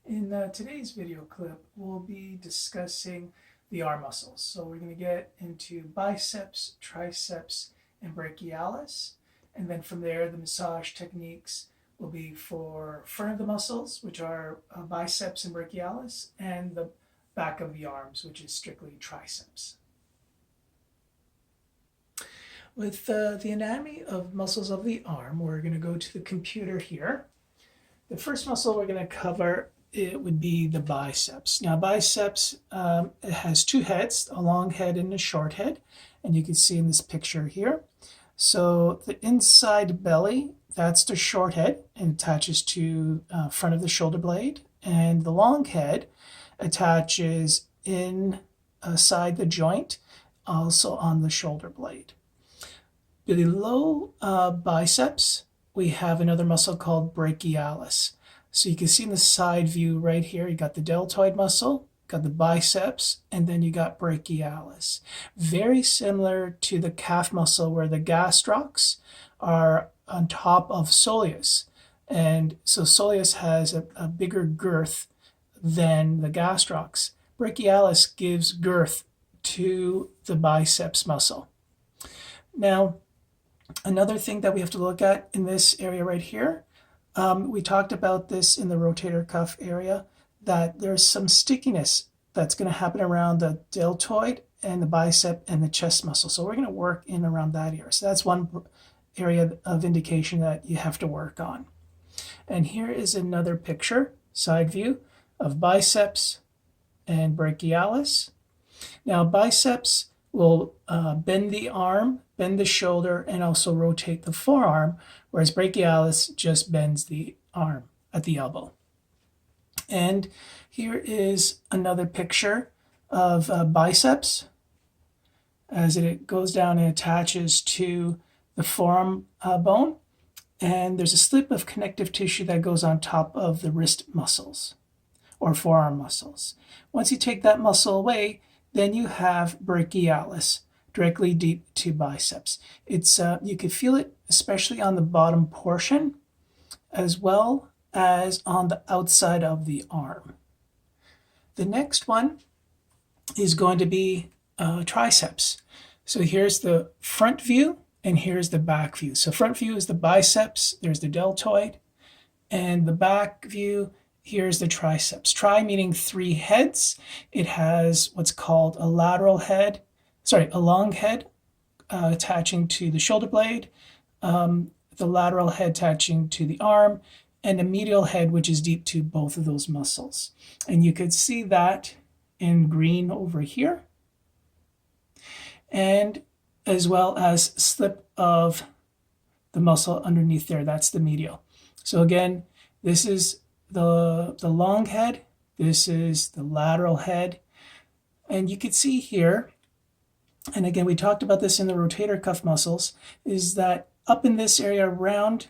In today's video clip, we'll be discussing the arm muscles. So we're going to get into biceps, triceps, and brachialis. And then from there, the massage techniques will be for front of the muscles, which are biceps and brachialis, and the back of the arms, which is strictly triceps. With the anatomy of muscles of the arm, we're going to go to the computer here. The first muscle we're going to cover, it would be the biceps. Now biceps, it has two heads, a long head and a short head, and you can see in this picture here. So the inside belly, that's the short head and attaches to front of the shoulder blade, and the long head attaches inside the joint, also on the shoulder blade. Below biceps, we have another muscle called brachialis. So you can see in the side view right here, you got the deltoid muscle, got the biceps, and then you got brachialis. Very similar to the calf muscle where the gastrocs are on top of soleus. And so soleus has a bigger girth than the gastrocs. Brachialis gives girth to the biceps muscle. Now, another thing that we have to look at in this area right here, we talked about this in the rotator cuff area, that there's some stickiness that's going to happen around the deltoid and the bicep and the chest muscle. So we're going to work in around that area. So that's one area of indication that you have to work on. And here is another picture, side view, of biceps and brachialis. Now biceps will bend the arm, bend the shoulder, and also rotate the forearm, whereas brachialis just bends the arm at the elbow. And here is another picture of biceps as it goes down and attaches to the forearm bone. And there's a slip of connective tissue that goes on top of the wrist muscles or forearm muscles. Once you take that muscle away, then you have brachialis directly deep to biceps. It's you can feel it especially on the bottom portion as well as on the outside of the arm. The next one is going to be triceps. So here's the front view and here's the back view. So front view is the biceps, there's the deltoid, and the back view, here's the triceps. Tri meaning three heads. It has what's called a lateral head, a long head attaching to the shoulder blade, the lateral head attaching to the arm, and a medial head which is deep to both of those muscles. And you could see that in green over here, and as well as slip of the muscle underneath there, that's the medial. So again, this is the long head, this is the lateral head, and you can see here, and again we talked about this in the rotator cuff muscles, is that up in this area around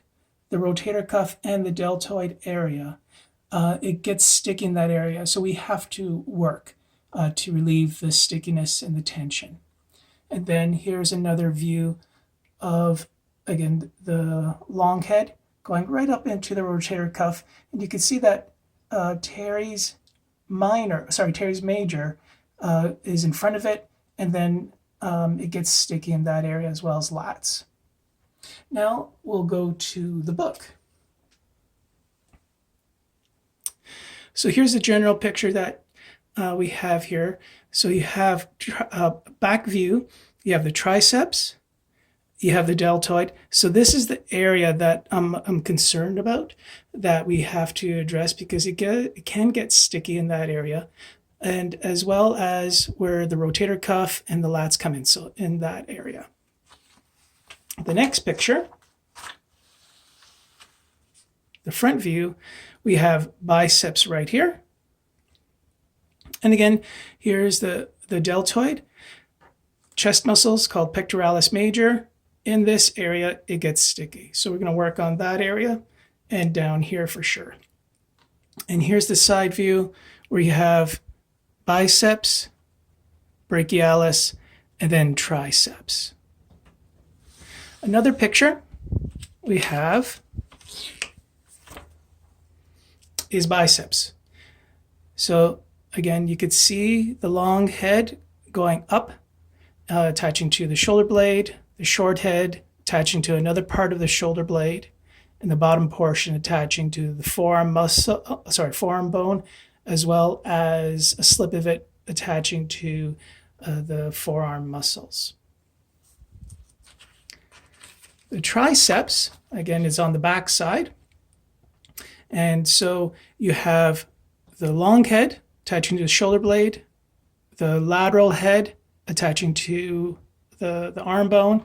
the rotator cuff and the deltoid area, it gets sticky in that area, so we have to work to relieve the stickiness and the tension. And then here's another view of, again, the long head going right up into the rotator cuff, and you can see that teres major is in front of it, and then it gets sticky in that area as well as lats. Now we'll go to the book. So here's the general picture that we have here. So you have back view, you have the triceps, you have the deltoid. So this is the area that I'm concerned about, that we have to address because it can get sticky in that area, and as well as where the rotator cuff and the lats come in, so in that area. The next picture, the front view, we have biceps right here. And again, here's the deltoid, chest muscles called pectoralis major. In this area, it gets sticky. So we're going to work on that area and down here for sure. And here's the side view where you have biceps, brachialis, and then triceps. Another picture we have is biceps. So again, you could see the long head going up, attaching to the shoulder blade, the short head attaching to another part of the shoulder blade, and the bottom portion attaching to the forearm forearm bone, as well as a slip of it attaching to the forearm muscles. The triceps, again, is on the back side. And so you have the long head attaching to the shoulder blade, the lateral head attaching to the arm bone,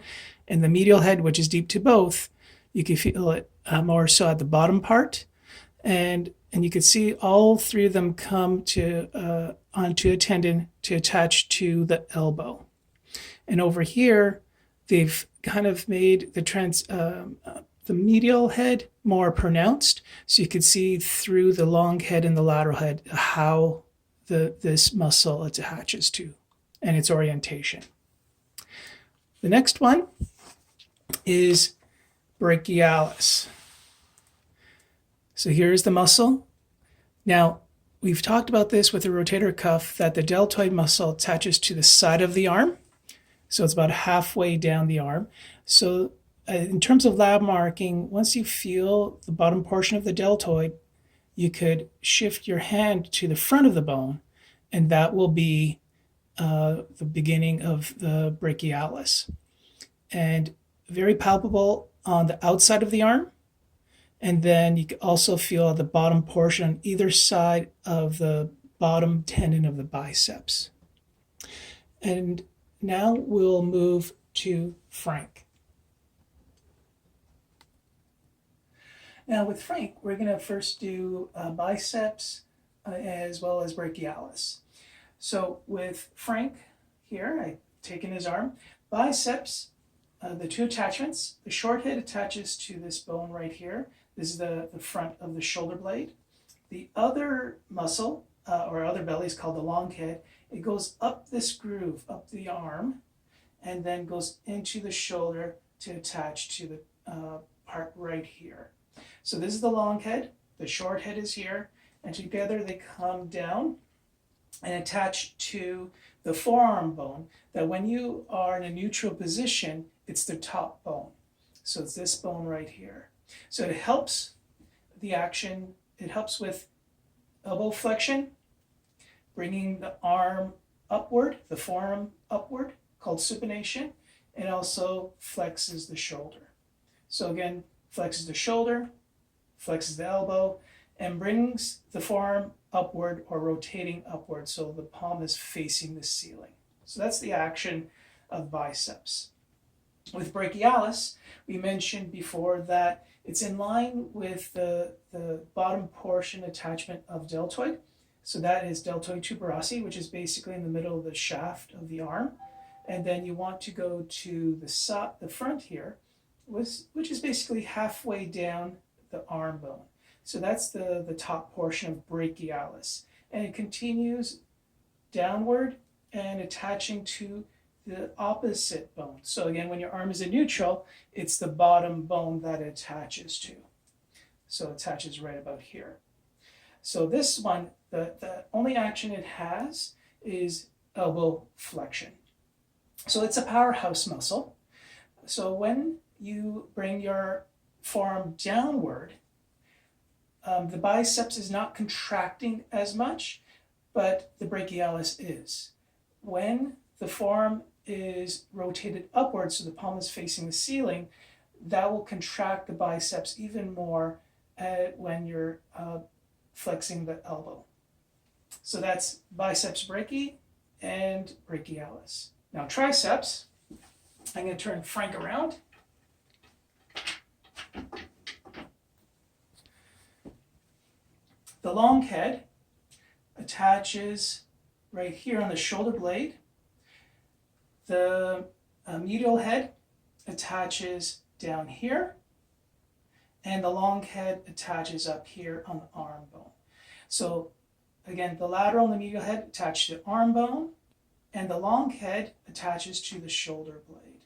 and the medial head, which is deep to both. You can feel it more so at the bottom part. And you can see all three of them come to onto a tendon to attach to the elbow. And over here, they've kind of made the medial head more pronounced, so you can see through the long head and the lateral head how this muscle attaches to and its orientation. The next one is brachialis. So here's the muscle. Now, we've talked about this with the rotator cuff, that the deltoid muscle attaches to the side of the arm. So it's about halfway down the arm. So in terms of lab marking, once you feel the bottom portion of the deltoid, you could shift your hand to the front of the bone, and that will be the beginning of the brachialis. And very palpable on the outside of the arm. And then you can also feel the bottom portion on either side of the bottom tendon of the biceps. And now we'll move to Frank. Now with Frank, we're going to first do biceps as well as brachialis. So with Frank here, I've taken his arm. Biceps, the two attachments, the short head attaches to this bone right here. This is the front of the shoulder blade. The other muscle, or other belly, is called the long head. It goes up this groove, up the arm, and then goes into the shoulder to attach to the part right here. So this is the long head, the short head is here, and together they come down and attach to the forearm bone, that when you are in a neutral position, it's the top bone. So it's this bone right here. So it helps the action, it helps with elbow flexion, bringing the arm upward, the forearm upward, called supination, and also flexes the shoulder. So again, flexes the shoulder, flexes the elbow, and brings the forearm upward or rotating upward so the palm is facing the ceiling. So that's the action of biceps. With brachialis, we mentioned before that it's in line with the bottom portion attachment of deltoid. So that is deltoid tuberosity, which is basically in the middle of the shaft of the arm. And then you want to go to the front here, which is basically halfway down the arm bone. So that's the top portion of brachialis. And it continues downward and attaching to the opposite bone. So again, when your arm is in neutral, it's the bottom bone that it attaches to. So it attaches right about here. So this one, the only action it has is elbow flexion. So it's a powerhouse muscle. So when you bring your forearm downward, the biceps is not contracting as much, but the brachialis is. When the forearm is rotated upwards, so the palm is facing the ceiling, that will contract the biceps even more when you're flexing the elbow. So that's biceps brachii and brachialis. Now triceps, I'm going to turn Frank around. The long head attaches right here on the shoulder blade. The medial head attaches down here, and the long head attaches up here on the arm bone. So again, the lateral and the medial head attach to the arm bone, and the long head attaches to the shoulder blade.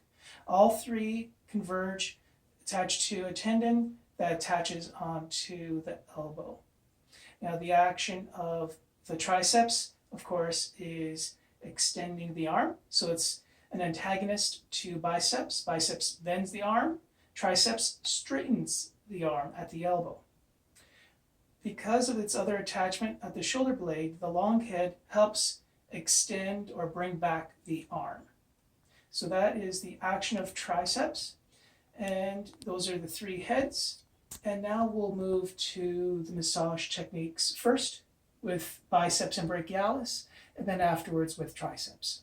All three converge, attach to a tendon that attaches onto the elbow. Now the action of The triceps, of course, is extending the arm. So it's an antagonist to biceps. Biceps bends the arm. Triceps straightens the arm at the elbow. Because of its other attachment at the shoulder blade, the long head helps extend or bring back the arm. So that is the action of triceps. And those are the three heads. And now we'll move to the massage techniques first with biceps and brachialis, and then afterwards with triceps.